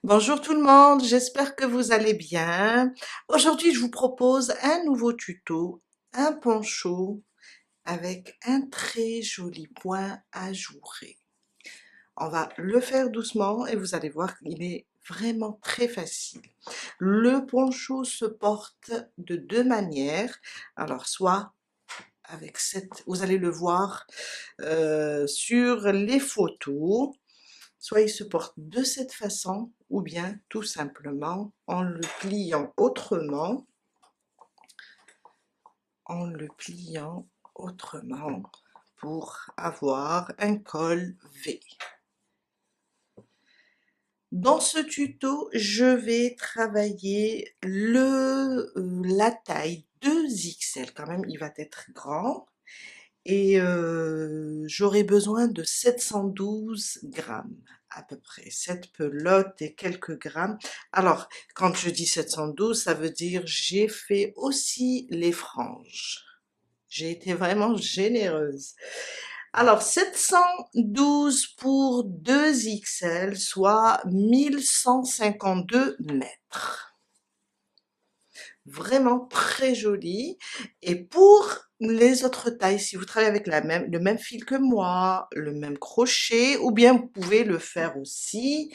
Bonjour tout le monde, j'espère que vous allez bien. Aujourd'hui, je vous propose un nouveau tuto, un poncho avec un très joli point ajouré. On va le faire doucement et vous allez voir qu'il est vraiment très facile. Le poncho se porte de deux manières. Alors, soit avec cette, vous allez le voir sur les photos, soit il se porte de cette façon, ou bien tout simplement en le pliant autrement pour avoir un col V. Dans ce tuto, je vais travailler la taille 2XL, quand même il va être grand, et j'aurai besoin de 712 grammes à peu près, cette pelote et quelques grammes. Alors, quand je dis 712, ça veut dire j'ai fait aussi les franges. J'ai été vraiment généreuse. Alors, 712 pour 2XL, soit 1152 mètres. Vraiment très joli. Et pour les autres tailles, si vous travaillez avec le même fil que moi, le même crochet, ou bien vous pouvez le faire aussi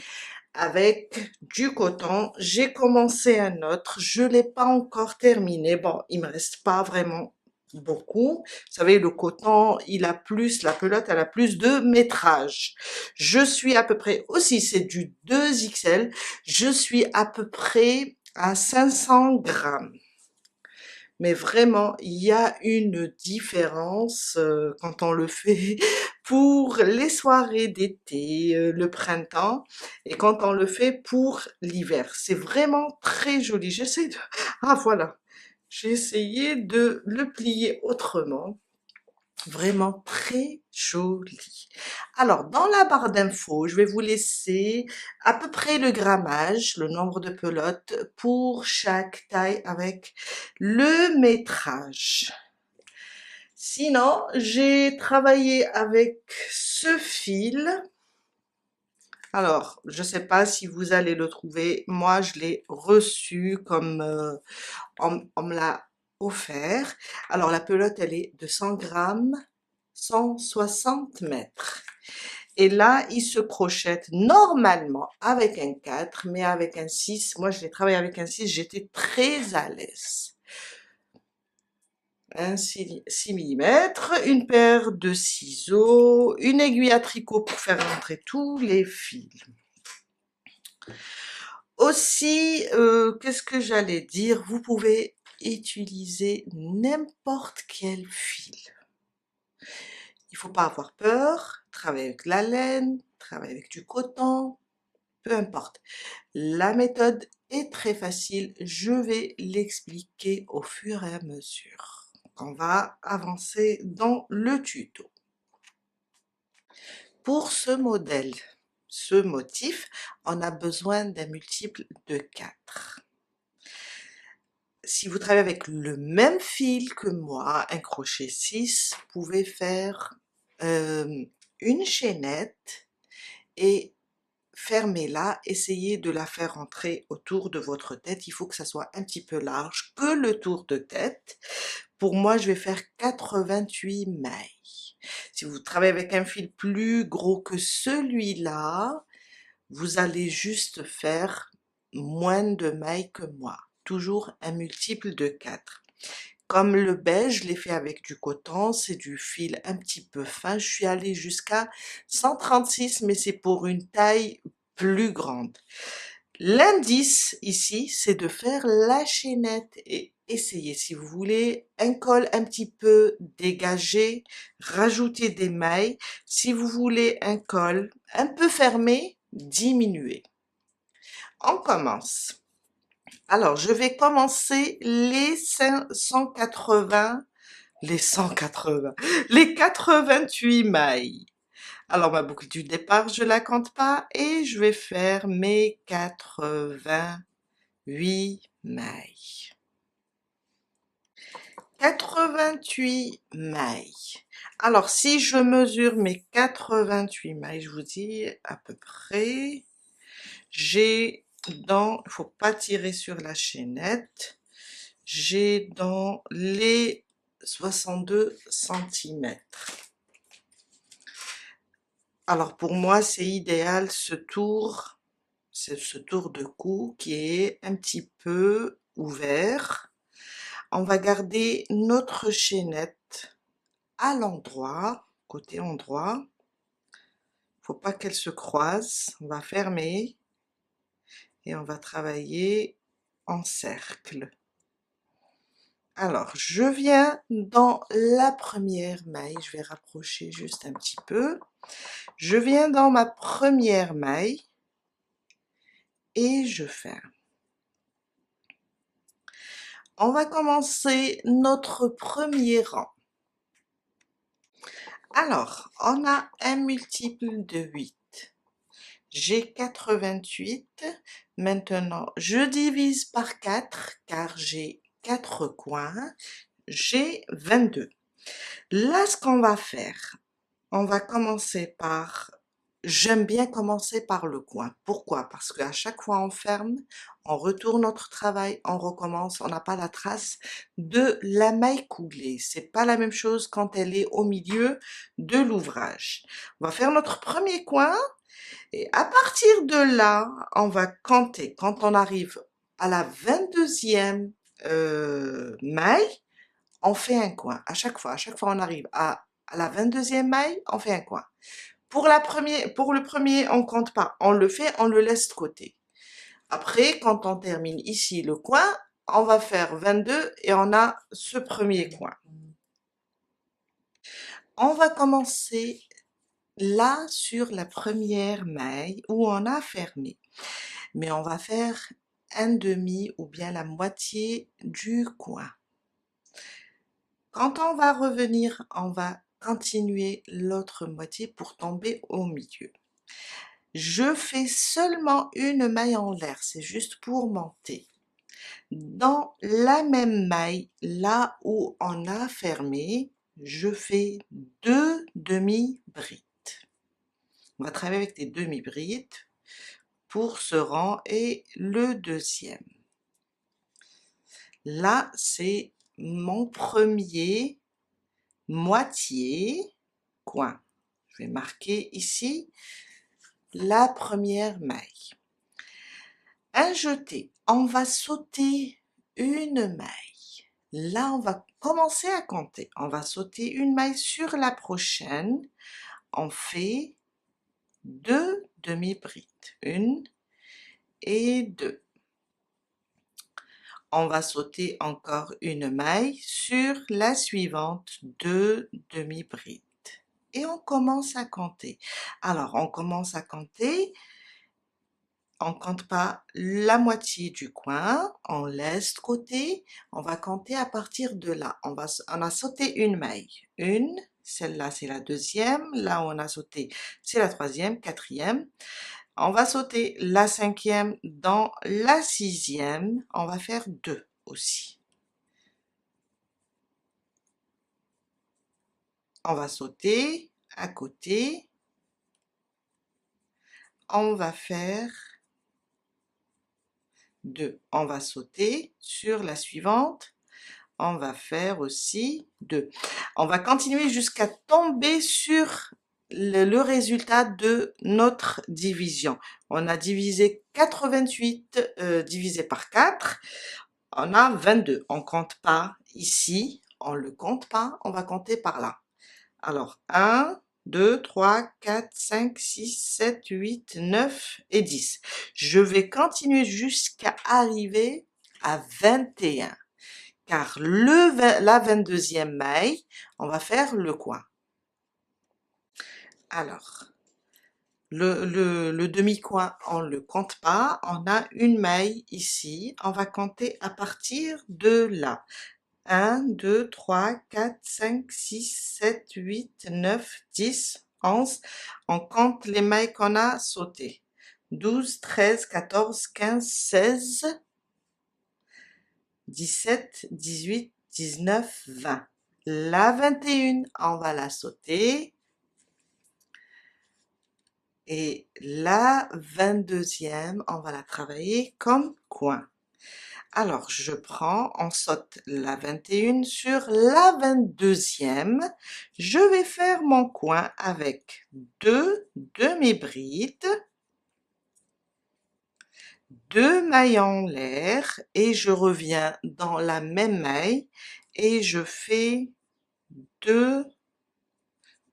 avec du coton. J'ai commencé un autre, je l'ai pas encore terminé. Bon, il me reste pas vraiment beaucoup. Vous savez, le coton, il a plus, la pelote, elle a plus de métrage. Je suis à peu près aussi, c'est du 2XL, je suis à peu près à 500 grammes. Mais vraiment, il y a une différence quand on le fait pour les soirées d'été, le printemps, et quand on le fait pour l'hiver. C'est vraiment très joli. J'essaie de... Ah voilà, j'ai essayé de le plier autrement. Vraiment très joli. Alors, dans la barre d'infos, je vais vous laisser à peu près le grammage, le nombre de pelotes pour chaque taille avec le métrage. Sinon, j'ai travaillé avec ce fil. Alors, je sais pas si vous allez le trouver. Moi, je l'ai reçu comme on me l'a offert. Alors, la pelote, elle est de 100 grammes, 160 mètres. Et là, il se crochette normalement avec un 4, mais avec un 6. Moi, je l'ai travaillé avec un 6, j'étais très à l'aise. Un 6 millimètres, une paire de ciseaux, une aiguille à tricot pour faire rentrer tous les fils. Aussi, qu'est-ce que j'allais dire? Vous pouvez utiliser n'importe quel fil. Il faut pas avoir peur, travailler avec la laine, travailler avec du coton, peu importe. La méthode est très facile, je vais l'expliquer au fur et à mesure. On va avancer dans le tuto. Pour ce modèle, ce motif, on a besoin d'un multiple de 4. Si vous travaillez avec le même fil que moi, un crochet 6, vous pouvez faire une chaînette et fermez-la, essayez de la faire rentrer autour de votre tête. Il faut que ça soit un petit peu large que le tour de tête. Pour moi, je vais faire 88 mailles. Si vous travaillez avec un fil plus gros que celui-là, vous allez juste faire moins de mailles que moi. Toujours un multiple de 4. Comme le beige, je l'ai fait avec du coton, c'est du fil un petit peu fin. Je suis allée jusqu'à 136, mais c'est pour une taille plus grande. L'indice ici, c'est de faire la chaînette et essayez. Si vous voulez un col un petit peu dégagé, rajoutez des mailles. Si vous voulez un col un peu fermé, diminuez. On commence. Alors, je vais commencer les 180, les 88 mailles. Alors, ma boucle du départ, je la compte pas et je vais faire mes 88 mailles. 88 mailles. Alors, si je mesure mes 88 mailles, je vous dis à peu près, j'ai dans, il faut pas tirer sur la chaînette, j'ai dans les 62 centimètres. Alors pour moi, c'est idéal ce tour, c'est ce tour de cou qui est un petit peu ouvert. On va garder notre chaînette à l'endroit, côté endroit. Faut pas qu'elle se croise. On va fermer et on va travailler en cercle. Alors, je viens dans la première maille, je vais rapprocher juste un petit peu. Je viens dans ma première maille et je ferme. On va commencer notre premier rang. Alors, on a un multiple de 8. J'ai 88. Maintenant, je divise par 4 car j'ai 4 coins. J'ai 22. Là, ce qu'on va faire, on va commencer par... J'aime bien commencer par le coin. Pourquoi? Parce qu'à chaque fois on ferme, on retourne notre travail, on recommence, on n'a pas la trace de la maille coulée. C'est pas la même chose quand elle est au milieu de l'ouvrage. On va faire notre premier coin et à partir de là, on va compter. Quand on arrive à la 22e maille, on fait un coin. À chaque fois on arrive à la 22e maille, on fait un coin. Pour le premier, on compte pas. On le fait, on le laisse de côté. Après, quand on termine ici le coin, on va faire 22 et on a ce premier coin. On va commencer là sur la première maille où on a fermé. Mais on va faire un demi ou bien la moitié du coin. Quand on va revenir, on va continuer l'autre moitié pour tomber au milieu. Je fais seulement une maille en l'air, c'est juste pour monter. Dans la même maille, là où on a fermé, je fais 2 demi-brides. On va travailler avec des demi-brides pour ce rang et le deuxième. Là, c'est mon premier moitié coin. Je vais marquer ici la première maille. Un jeté, on va sauter une maille. Là, on va commencer à compter. On va sauter une maille sur la prochaine. On fait 2 demi-brides. 1 et 2. On va sauter encore une maille sur la suivante, 2 demi-brides. Et on commence à compter. Alors, on commence à compter. On compte pas la moitié du coin, on laisse de côté, on va compter à partir de là. On a sauté une maille, une, celle-là c'est la deuxième, là où on a sauté c'est la troisième, quatrième. On va sauter la cinquième dans la sixième, on va faire 2 aussi. On va sauter à côté, on va faire 2. On va sauter sur la suivante, on va faire aussi 2. On va continuer jusqu'à tomber sur le résultat de notre division. On a divisé 88 divisé par 4, on a 22. On compte pas ici, on le compte pas, on va compter par là. Alors 1, 2, 3, 4, 5, 6, 7, 8, 9 et 10. Je vais continuer jusqu'à arriver à 21. Car la 22e maille, on va faire le coin. Alors, le demi-coin, on ne le compte pas, on a une maille ici, on va compter à partir de là. 1, 2, 3, 4, 5, 6, 7, 8, 9, 10, 11. On compte les mailles qu'on a sautées. 12, 13, 14, 15, 16, 17, 18, 19, 20. La 21, on va la sauter. Et la 22e, on va la travailler comme coin. Alors, je prends, on saute la 21 sur la 22e. Je vais faire mon coin avec 2 demi-brides, 2 mailles en l'air et je reviens dans la même maille et je fais 2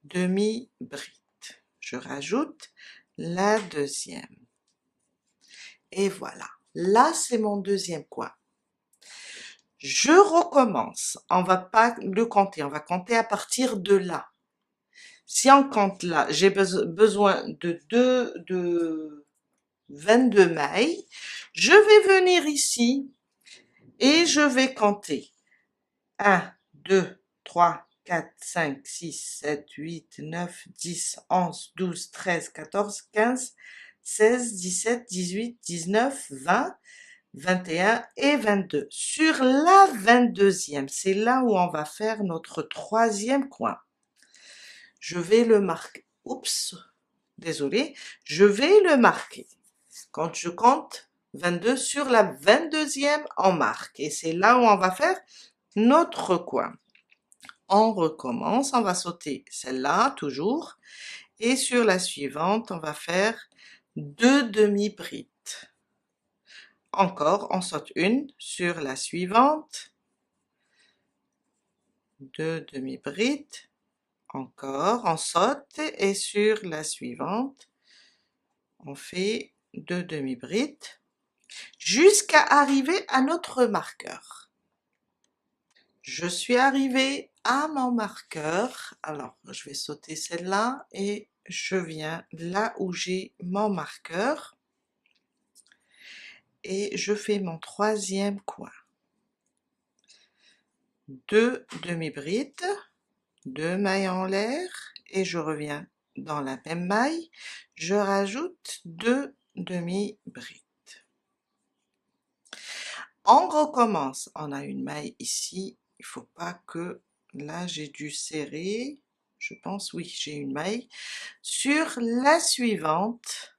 demi-brides. Je rajoute la deuxième. Et voilà. Là, c'est mon deuxième coin. Je recommence. On va pas le compter, on va compter à partir de là. Si on compte là, j'ai besoin de 22 mailles. Je vais venir ici et je vais compter. 1, 2, 3, 4, 5, 6, 7, 8, 9, 10, 11, 12, 13, 14, 15, 16, 17, 18, 19, 20, 21 et 22. Sur la 22e, c'est là où on va faire notre troisième coin. Je vais le marquer. Oups, désolé. Je vais le marquer. Quand je compte 22 sur la 22e, on marque. Et c'est là où on va faire notre coin. On recommence, on va sauter celle-là toujours. Et sur la suivante, on va faire 2 demi-brides. Encore, on saute une sur la suivante, 2 demi-brides, encore, on saute et sur la suivante, on fait 2 demi-brides jusqu'à arriver à notre marqueur. Je suis arrivée à mon marqueur, alors je vais sauter celle-là et je viens là où j'ai mon marqueur et je fais mon troisième coin. 2 demi-brides, 2 mailles en l'air et je reviens dans la même maille, je rajoute 2 demi-brides. On recommence, on a une maille ici, il faut pas que, là j'ai dû serrer, je pense, oui, j'ai une maille. Sur la suivante,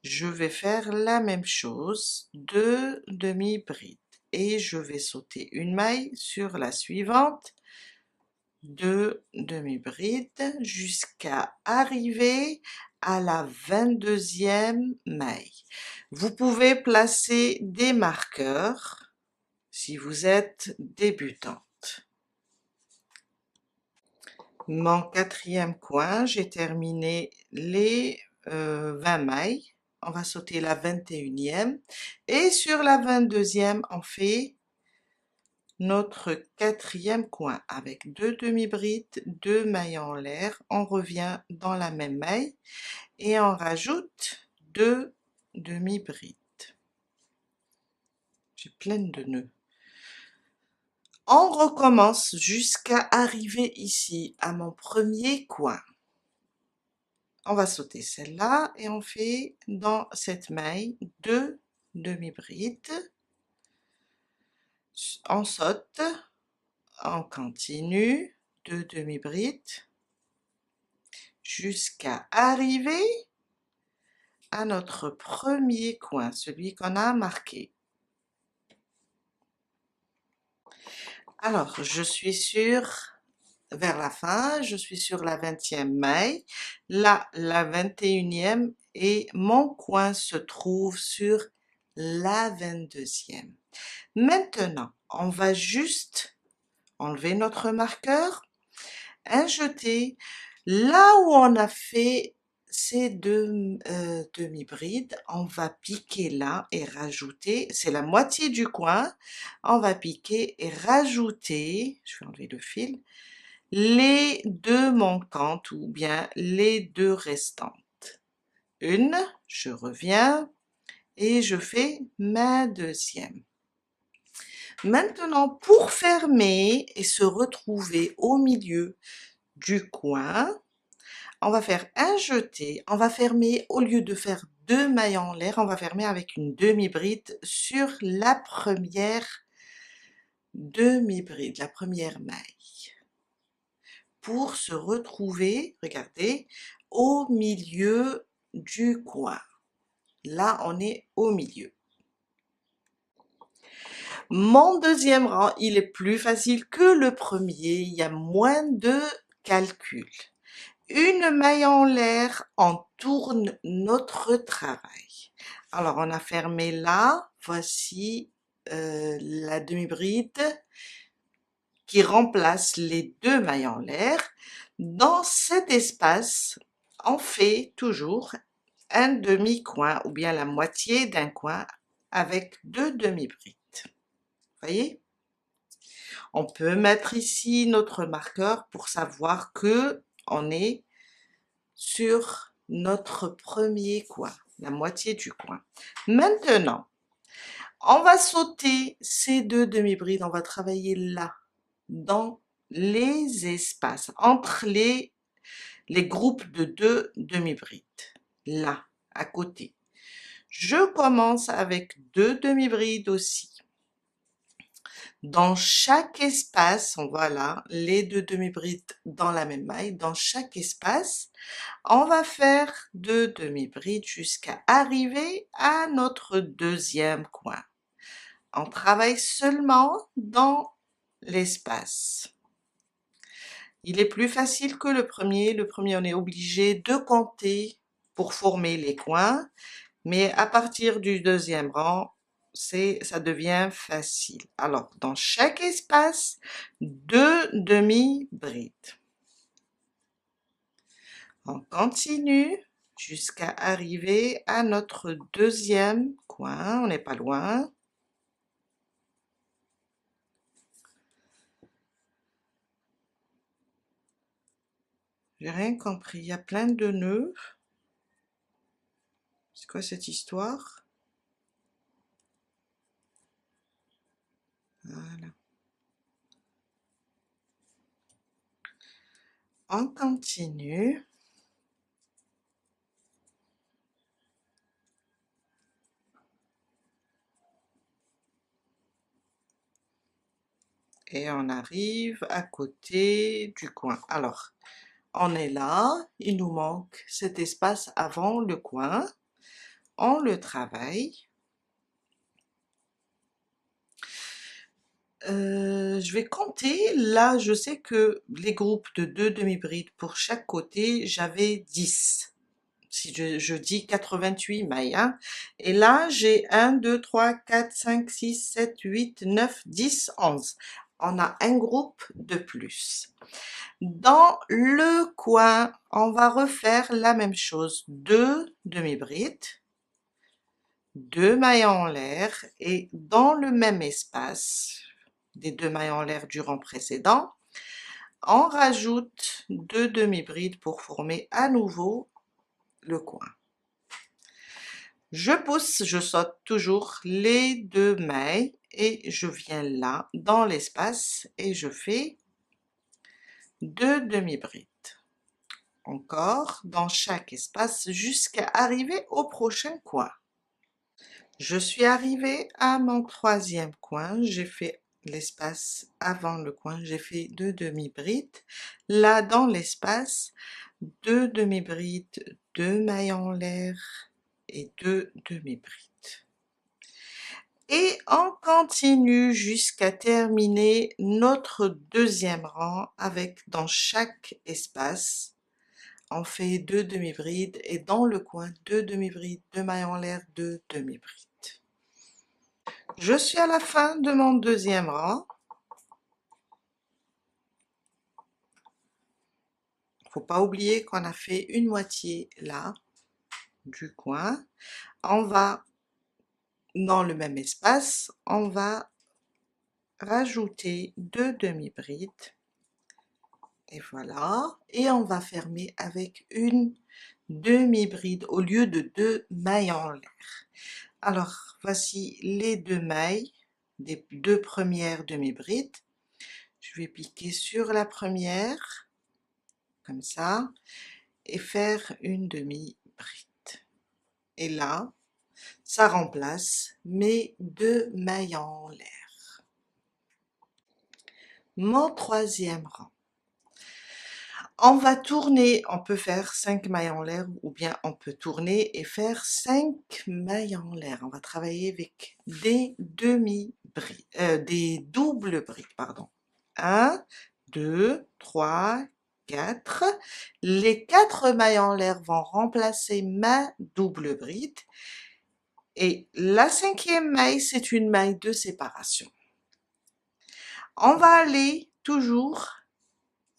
je vais faire la même chose, 2 demi-brides et je vais sauter une maille sur la suivante, 2 demi-brides jusqu'à arriver à la 22e maille. Vous pouvez placer des marqueurs si vous êtes débutante. Mon quatrième coin, j'ai terminé les 20 mailles. On va sauter la 21e et sur la 22e, on fait notre quatrième coin avec 2 demi-brides, 2 mailles en l'air, on revient dans la même maille et on rajoute 2 demi-brides. J'ai plein de nœuds. On recommence jusqu'à arriver ici à mon premier coin. On va sauter celle-là et on fait dans cette maille 2 demi-brides. On saute, on continue, 2 demi-brides jusqu'à arriver à notre premier coin, celui qu'on a marqué. Alors, je suis vers la fin, je suis sur la 20e maille, là, la 21e et mon coin se trouve sur la 22e. Maintenant, on va juste enlever notre marqueur, injeter là où on a fait ces 2 demi-brides, on va piquer là et rajouter, c'est la moitié du coin, on va piquer et rajouter, je vais enlever le fil, les 2 manquantes ou bien les 2 restantes. Une, je reviens et je fais ma deuxième. Maintenant, pour fermer et se retrouver au milieu du coin, on va faire un jeté, on va fermer, au lieu de faire 2 mailles en l'air, on va fermer avec une demi-bride sur la première demi-bride, la première maille. Pour se retrouver, regardez, au milieu du coin. Là, on est au milieu. Mon deuxième rang, il est plus facile que le premier, il y a moins de calcul. Une maille en l'air, on tourne notre travail. Alors, on a fermé là, voici la demi-bride qui remplace les deux mailles en l'air. Dans cet espace, on fait toujours un demi-coin ou bien la moitié d'un coin avec deux demi-brides. Voyez? On peut mettre ici notre marqueur pour savoir que on est sur notre premier coin, la moitié du coin. Maintenant, on va sauter ces deux demi-brides, on va travailler là, dans les espaces, entre les groupes de deux demi-brides, là, à côté. Je commence avec deux demi-brides aussi. Dans chaque espace, voilà, les deux demi-brides dans la même maille, dans chaque espace, on va faire deux demi-brides jusqu'à arriver à notre deuxième coin. On travaille seulement dans l'espace. Il est plus facile que le premier. Le premier, on est obligé de compter pour former les coins, mais à partir du deuxième rang, ça devient facile. Alors, dans chaque espace, deux demi-brides. On continue jusqu'à arriver à notre deuxième coin. On n'est pas loin. J'ai rien compris. Il y a plein de nœuds. C'est quoi cette histoire? Voilà. On continue. Et on arrive à côté du coin. Alors, on est là. Il nous manque cet espace avant le coin. On le travaille. Je vais compter. Là, je sais que les groupes de deux demi-brides pour chaque côté, j'avais 10. Si je dis 88 mailles, hein. Et là, j'ai 1, 2, 3, 4, 5, 6, 7, 8, 9, 10, 11. On a un groupe de plus. Dans le coin, on va refaire la même chose. Deux demi-brides, deux mailles en l'air et dans le même espace des deux mailles en l'air du rang précédent, on rajoute deux demi-brides pour former à nouveau le coin. Je pousse, je saute toujours les deux mailles et je viens là dans l'espace et je fais deux demi-brides. Encore dans chaque espace jusqu'à arriver au prochain coin. Je suis arrivée à mon troisième coin, j'ai fait l'espace avant le coin, j'ai fait deux demi-brides. Là dans l'espace, deux demi-brides, deux mailles en l'air et deux demi-brides. Et on continue jusqu'à terminer notre deuxième rang avec dans chaque espace, on fait deux demi-brides et dans le coin, deux demi-brides, deux mailles en l'air, deux demi-brides. Je suis à la fin de mon deuxième rang. Faut pas oublier qu'on a fait une moitié là du coin. On va dans le même espace, on va rajouter deux demi-brides. Et voilà. Et on va fermer avec une demi-bride au lieu de deux mailles en l'air. Alors, voici les deux mailles des deux premières demi-brides. Je vais piquer sur la première, comme ça, et faire une demi-bride. Et là, ça remplace mes deux mailles en l'air. Mon troisième rang. On va tourner, on peut faire 5 mailles en l'air ou bien on peut tourner et faire 5 mailles en l'air. On va travailler avec des demi-brides, des doubles brides, pardon. 1, 2, 3, 4. Les 4 mailles en l'air vont remplacer ma double bride. Et la 5e maille, c'est une maille de séparation. On va aller toujours,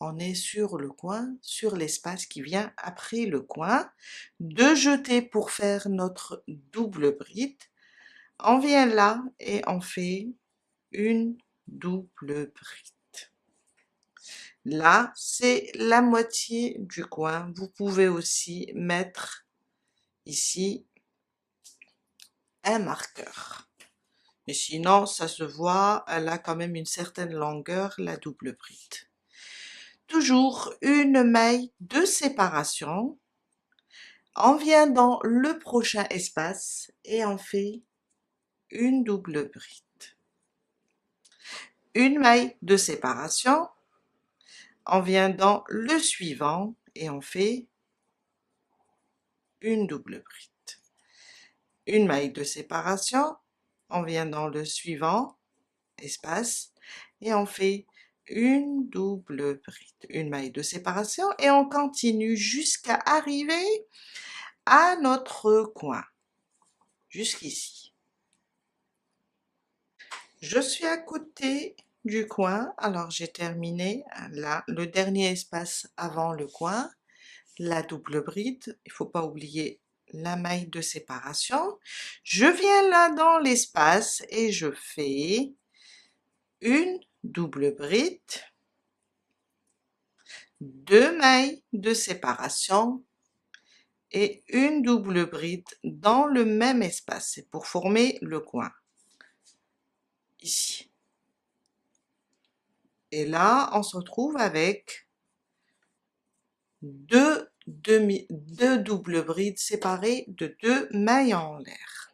on est sur le coin, sur l'espace qui vient après le coin, de jeter pour faire notre double bride. On vient là et on fait une double bride. Là, c'est la moitié du coin. Vous pouvez aussi mettre ici un marqueur. Mais sinon, ça se voit, elle a quand même une certaine longueur, la double bride. Toujours une maille de séparation. On vient dans le prochain espace et on fait une double bride. Une maille de séparation. On vient dans le suivant et on fait une double bride. Une maille de séparation. On vient dans le suivant espace et on fait une double bride, une maille de séparation et on continue jusqu'à arriver à notre coin, jusqu'ici. Je suis à côté du coin, alors j'ai terminé là, le dernier espace avant le coin, la double bride, il ne faut pas oublier la maille de séparation. Je viens là dans l'espace et je fais une double bride, 2 mailles de séparation et une double bride dans le même espace. C'est pour former le coin. Ici. Et là, on se retrouve avec deux doubles brides séparées de 2 mailles en l'air.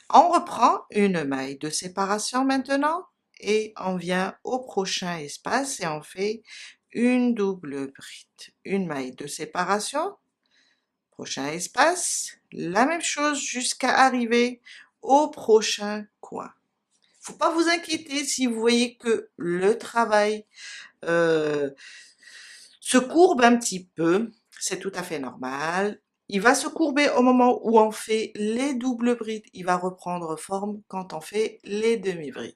On reprend une maille de séparation maintenant et on vient au prochain espace et on fait une double bride, une maille de séparation, prochain espace, la même chose jusqu'à arriver au prochain coin. Faut pas vous inquiéter si vous voyez que le travail se courbe un petit peu, c'est tout à fait normal. Il va se courber au moment où on fait les doubles brides, il va reprendre forme quand on fait les demi-brides.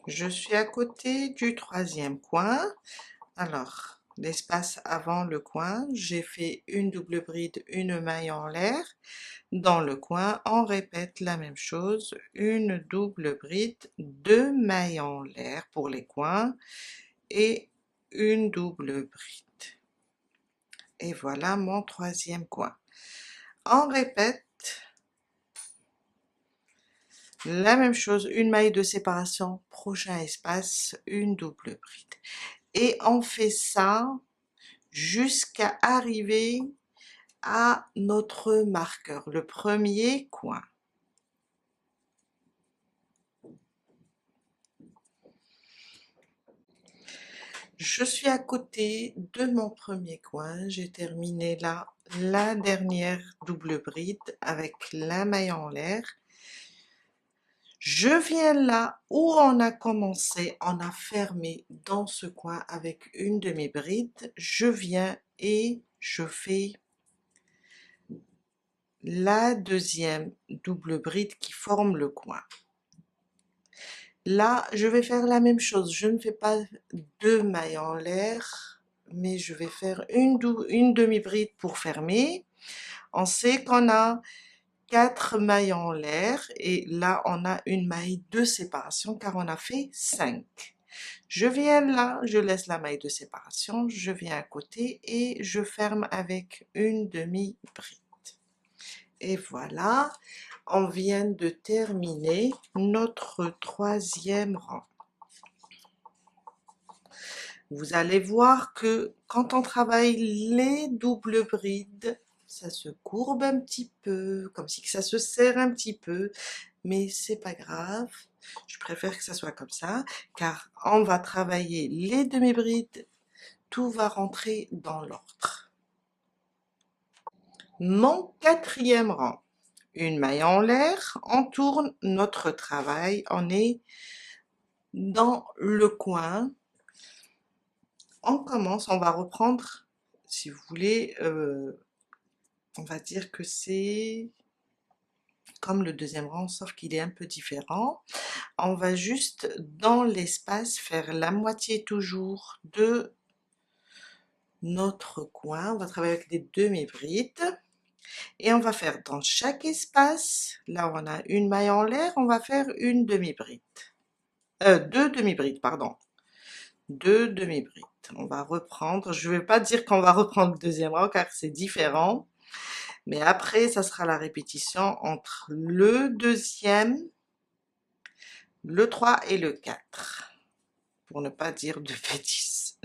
Je suis à côté du 3e coin. Alors, l'espace avant le coin, j'ai fait une double bride, une maille en l'air. Dans le coin, on répète la même chose, une double bride, 2 mailles en l'air pour les coins et une double bride. Et voilà mon 3e coin. On répète la même chose, une maille de séparation, prochain espace, une double bride. Et on fait ça jusqu'à arriver à notre marqueur, le premier coin. Je suis à côté de mon premier coin, j'ai terminé là la dernière double bride avec la maille en l'air. Je viens là où on a commencé, on a fermé dans ce coin avec une demi-bride. Je viens et je fais la deuxième double bride qui forme le coin. Là, je vais faire la même chose. Je ne fais pas 2 mailles en l'air, mais je vais faire une demi-bride pour fermer. On sait qu'on a 4 mailles en l'air et là, on a une maille de séparation car on a fait 5. Je viens là, je laisse la maille de séparation, je viens à côté et je ferme avec une demi-bride. Et voilà, on vient de terminer notre 3e rang. Vous allez voir que quand on travaille les doubles brides, ça se courbe un petit peu, comme si ça se serre un petit peu. mais c'est pas grave. Je préfère que ça soit comme ça, car on va travailler les demi-brides, tout va rentrer dans l'ordre. Mon quatrième rang, une maille en l'air, on tourne notre travail, on est dans le coin. On commence, on va reprendre, si vous voulez, on va dire que c'est comme le deuxième rang, sauf qu'il est un peu différent. On va juste dans l'espace faire la moitié toujours de notre coin. On va travailler avec des demi-brides. Et on va faire dans chaque espace, là où on a une maille en l'air, on va faire une demi-bride. Deux demi-brides, pardon. Deux demi-brides. On va reprendre, je ne vais pas dire qu'on va reprendre le deuxième rang car c'est différent. Mais après, ça sera la répétition entre le deuxième, le 3 et le 4. Pour ne pas dire de bêtises.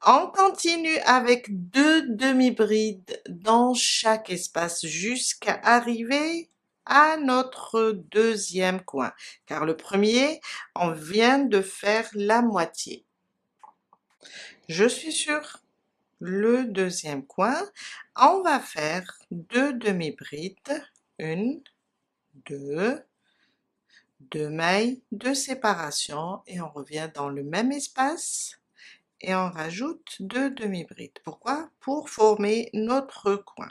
On continue avec deux demi-brides dans chaque espace jusqu'à arriver à notre deuxième coin. Car le premier, on vient de faire la moitié. Je suis sur le deuxième coin. On va faire deux demi-brides. Une, deux, deux mailles de séparation et on revient dans le même espace. Et on rajoute deux demi-brides. Pourquoi? Pour former notre coin.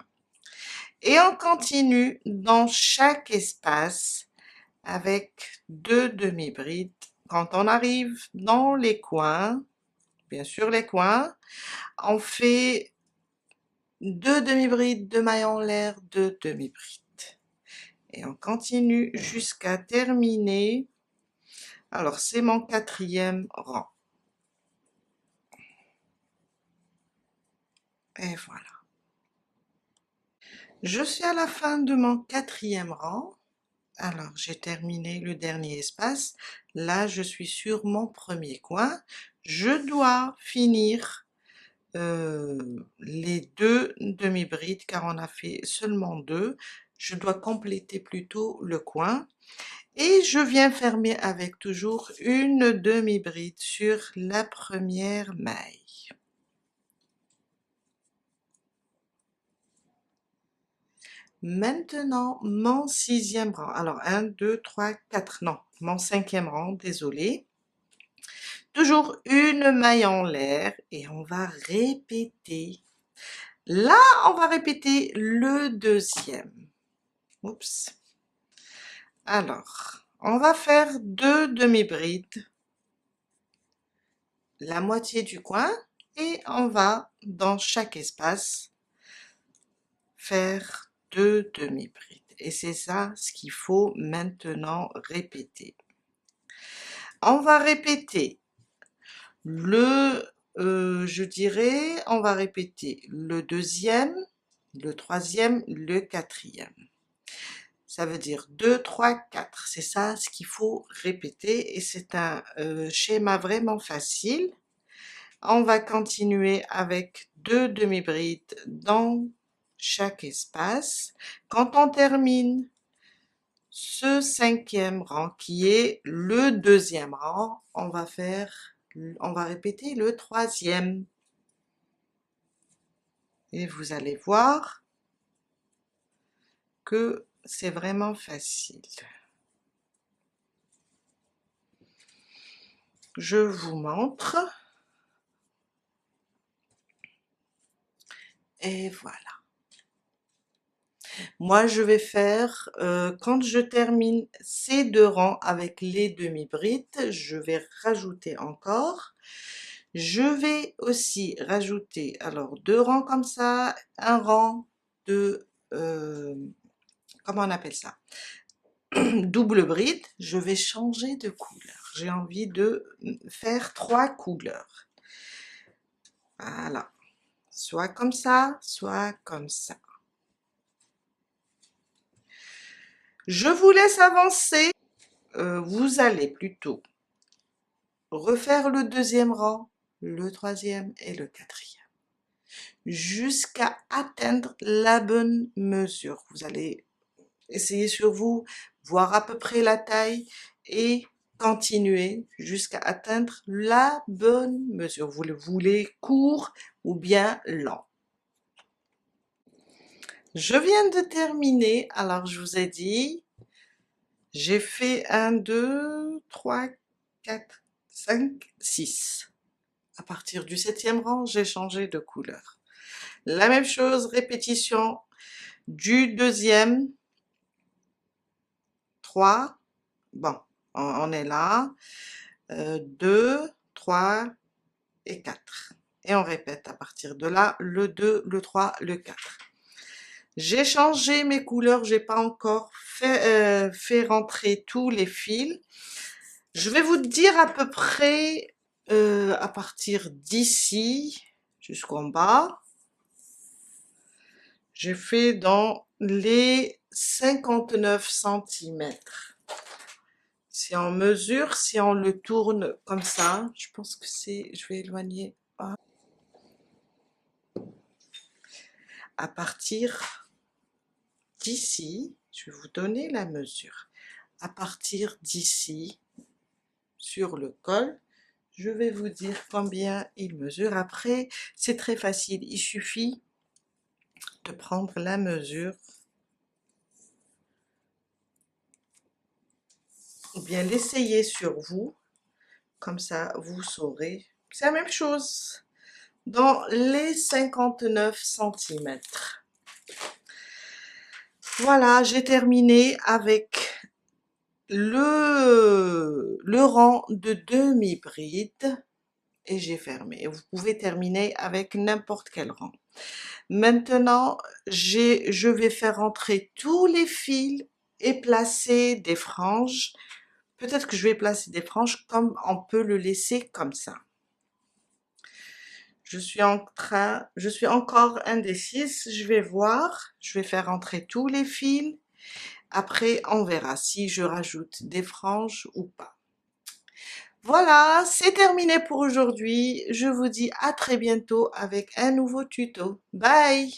Et on continue dans chaque espace avec deux demi-brides. Quand on arrive dans les coins, bien sûr les coins, on fait deux demi-brides, deux mailles en l'air, deux demi-brides. Et on continue jusqu'à terminer. Alors c'est mon quatrième rang. Et voilà. Je suis à la fin de mon quatrième rang. Alors, j'ai terminé le dernier espace. Là, je suis sur mon premier coin. Je dois finir les deux demi-brides car on a fait seulement deux. Je dois compléter plutôt le coin. Et je viens fermer avec toujours une demi-bride sur la première maille. Maintenant, mon sixième rang. Alors, 1, 2, 3, 4, non, mon cinquième rang, désolé. Toujours une maille en l'air et on va répéter. Là, on va répéter le deuxième. Oups. Alors, on va faire deux demi-brides, la moitié du coin, et on va, dans chaque espace, faire deux demi-brides. Et c'est ça ce qu'il faut maintenant répéter. On va répéter je dirais, on va répéter le deuxième, le troisième, le quatrième. Ça veut dire 2, 3, 4. C'est ça ce qu'il faut répéter et c'est un schéma vraiment facile. On va continuer avec deux demi-brides dans chaque espace. Quand on termine ce cinquième rang qui est le deuxième rang, on va répéter le troisième. Et vous allez voir que c'est vraiment facile. Je vous montre. Et voilà. Moi, je vais faire, quand je termine ces deux rangs avec les demi-brides, je vais rajouter encore. Je vais aussi rajouter, alors, deux rangs comme ça, un rang de, comment on appelle ça? Double bride. Je vais changer de couleur. J'ai envie de faire trois couleurs. Voilà. Soit comme ça, soit comme ça. Je vous laisse avancer. Vous allez plutôt refaire le deuxième rang, le troisième et le quatrième, jusqu'à atteindre la bonne mesure. Vous allez essayer sur vous, voir à peu près la taille et continuer jusqu'à atteindre la bonne mesure. Vous le voulez court ou bien lent. Je viens de terminer, alors je vous ai dit, j'ai fait un, 2, 3, 4, 5, 6. À partir du septième rang, j'ai changé de couleur. La même chose, répétition du deuxième, 3, bon, on est là, 2, 3 et 4. Et on répète à partir de là, le 2, le 3, le 4. J'ai changé mes couleurs, j'ai pas encore fait rentrer tous les fils. Je vais vous dire à peu près à partir d'ici jusqu'en bas. J'ai fait dans les 59 centimètres. Si on mesure, si on le tourne comme ça, je pense que c'est, je vais éloigner. À partir d'ici, je vais vous donner la mesure. À partir d'ici, sur le col, je vais vous dire combien il mesure. Après, c'est très facile, il suffit de prendre la mesure ou bien l'essayer sur vous, comme ça vous saurez. C'est la même chose dans les 59 centimètres. Voilà, j'ai terminé avec le rang de demi-bride et j'ai fermé. Vous pouvez terminer avec n'importe quel rang. Maintenant, je vais faire entrer tous les fils et placer des franges. Peut-être que je vais placer des franges comme on peut le laisser comme ça. Je suis encore indécise, je vais voir, je vais faire entrer tous les fils. Après, on verra si je rajoute des franges ou pas. Voilà, c'est terminé pour aujourd'hui. Je vous dis à très bientôt avec un nouveau tuto. Bye!